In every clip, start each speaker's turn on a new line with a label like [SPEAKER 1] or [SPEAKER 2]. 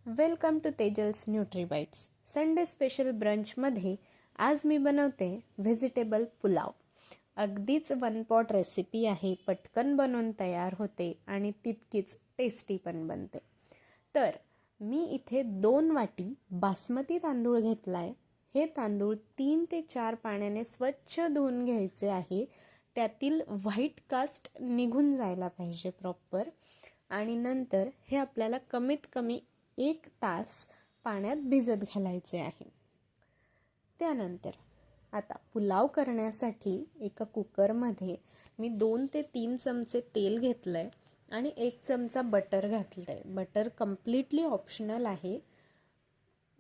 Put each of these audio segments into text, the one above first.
[SPEAKER 1] Welcome to Tejal's nutri bites. Sunday special ब्रंचमध्ये आज मी बनवते व्हेजिटेबल पुलाव. अगदीच वन पॉट रेसिपी आहे, पटकन बनवून तयार होते आणि तितकीच टेस्टी पण बनते. तर मी इथे 2 वाटी बासमती तांदूळ घेतला आहे. हे तांदूळ 3 ते 4 पाण्याने स्वच्छ धुवून घ्यायचे आहे. त्यातील व्हाईट कास्ट निघून जायला पाहिजे प्रॉपर. आणि नंतर हे आपल्याला कमीत कमी 1 तास पाण्यात भिजत घालायचे आहे. त्यानंतर आता पुलाव करण्यासाठी एका कुकरमध्ये मी 2 ते 3 चमचे तेल घेतलं आहे आणि 1 चमचा बटर घातलं आहे. बटर कम्प्लिटली ऑप्शनल आहे,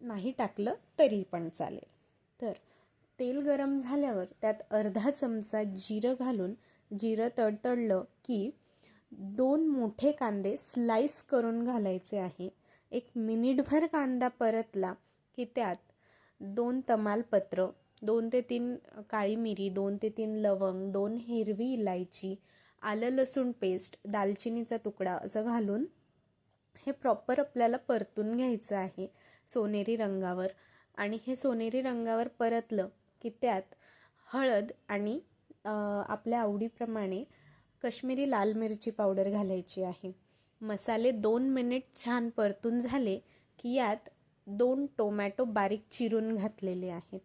[SPEAKER 1] नाही टाकलं तरी पण चालेल. तर तेल गरम झाल्यावर त्यात अर्धा चमचा जिरं घालून जिरं तडतडलं की 2 मोठे कांदे स्लाइस करून घालायचे आहे. 1 मिनिटभर कांदा परतला की त्यात 2 तमालपत्र, 2 ते 3 काळी मिरी, 2 ते 3 लवंग, 2 हिरवी इलायची, आलं लसूण पेस्ट, दालचिनीचा तुकडा असं घालून हे प्रॉपर आपल्याला परतून घ्यायचं आहे सोनेरी रंगावर. आणि हे सोनेरी रंगावर परतलं की त्यात हळद आणि आपल्या आवडीप्रमाणे काश्मीरी लाल मिरची पावडर घालायची आहे. मसाले 2 मिनिट छान परतून झाले की यात 2 टोमॅटो बारीक चिरून घातलेले आहेत.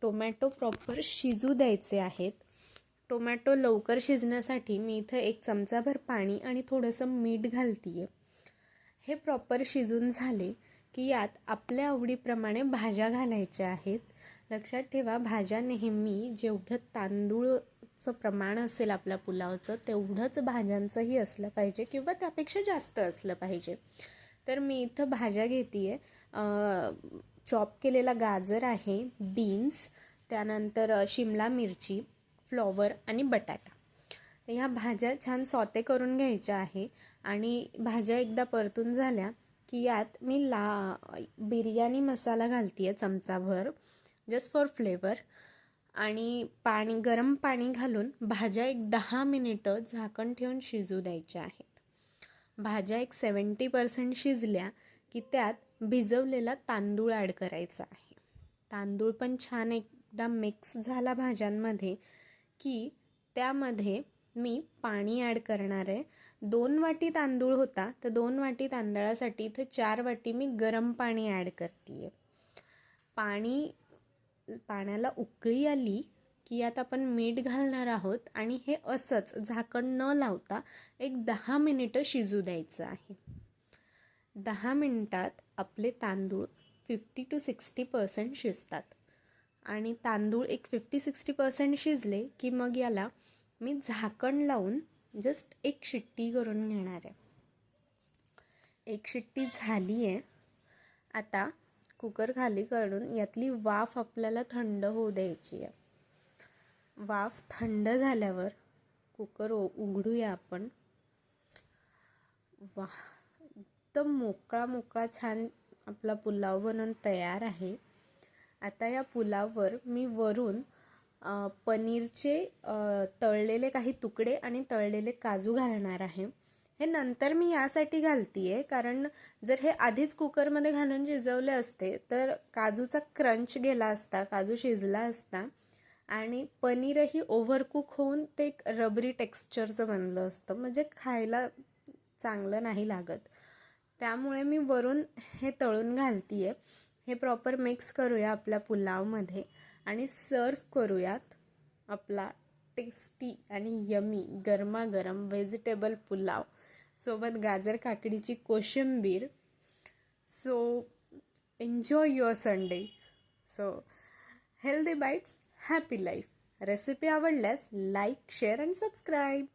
[SPEAKER 1] टोमॅटो प्रॉपर शिजू द्यायचे आहेत. टोमॅटो लवकर शिजण्यासाठी मी इथं 1 चमचाभर पाणी आणि थोडंसं मीठ घालतीये. हे प्रॉपर शिजून झाले की यात आपल्या आवडीप्रमाणे भाज्या घालायच्या आहेत. लक्षात ठेवा, भाज्या नेहमी जेवढं तांदूळचं प्रमाण असेल आपल्या पुलावचं तेवढंच भाज्यांचंही असलं पाहिजे किंवा त्यापेक्षा जास्त असलं पाहिजे. तर मी इथं भाज्या घेतीये. चॉप केलेला गाजर आहे, बीन्स, त्यानंतर शिमला मिरची, फ्लॉवर आणि बटाटा. तर ह्या भाज्या छान सॉते करून घ्यायच्या आहे. आणि भाज्या एकदा परतून झाल्या की यात मी बिर्याणी मसाला घालतीये चमचाभर, जस्ट फॉर फ्लेवर. आणि गरम पाणी घालून भाज्या 10 मिनिटं झाकण ठेवून शिजू द्यायच्या आहेत. भाज्या 70% शिजल्या की त्यात भिजवलेला तांदूळ ॲड करायचा आहे. तांदूळ पण छान एकदा मिक्स झाला भाज्यांमध्ये की त्यामध्ये मी पाणी ॲड करणार आहे. 2 वाटी तांदूळ होता तर 2 वाटी तांदळासाठी इथं 4 वाटी मी गरम पाणी ॲड करते. पाण्याला उकळी आली की यात आपण मीठ घालणार आहोत आणि हे असंच झाकण न लावता 10 मिनिटं शिजू द्यायचं आहे. 10 मिनिटात आपले तांदूळ 50 to 60% शिजतात. आणि तांदूळ 50-60% शिजले की मग याला मी झाकण लावून जस्ट 1 शिट्टी करून घेणार आहे. 1 शिट्टी झाली आहे. आता कुकर खाली काढून यातली वाफ आपल्याला थंड होऊ द्यायची आहे. वाफ थंड झाल्यावर कुकर उघडूया आपण. वाह, एकदम मोकळा मोकळा छान आपला पुलाव बनवून तयार आहे. आता या पुलाववर मी वरून पनीरचे तळलेले काही तुकडे आणि तळलेले काजू घालणार आहे. हे नंतर मी यासाठी घालतीये कारण जर हे आधीच कुकरमध्ये घालून शिजवले असते तर काजूचा क्रंच गेला असता, काजू शिजला असता आणि पनीरही ओव्हरकुक होऊन ते एक रबरी टेक्स्चरचं बनलं असतं, म्हणजे खायला चांगलं नाही लागत. त्यामुळे मी वरून हे तळून घालतीये. हे प्रॉपर मिक्स करूया आपल्या पुलावमध्ये आणि सर्व करूयात आपला टेस्टी आणि यमी गरमागरम व्हेजिटेबल पुलाव सोबत गाजर काकडीची कोशिंबीर. So enjoy your Sunday. So healthy bites, happy life. Recipe आवडल्यास लाईक, शेअर अँड सबस्क्राईब.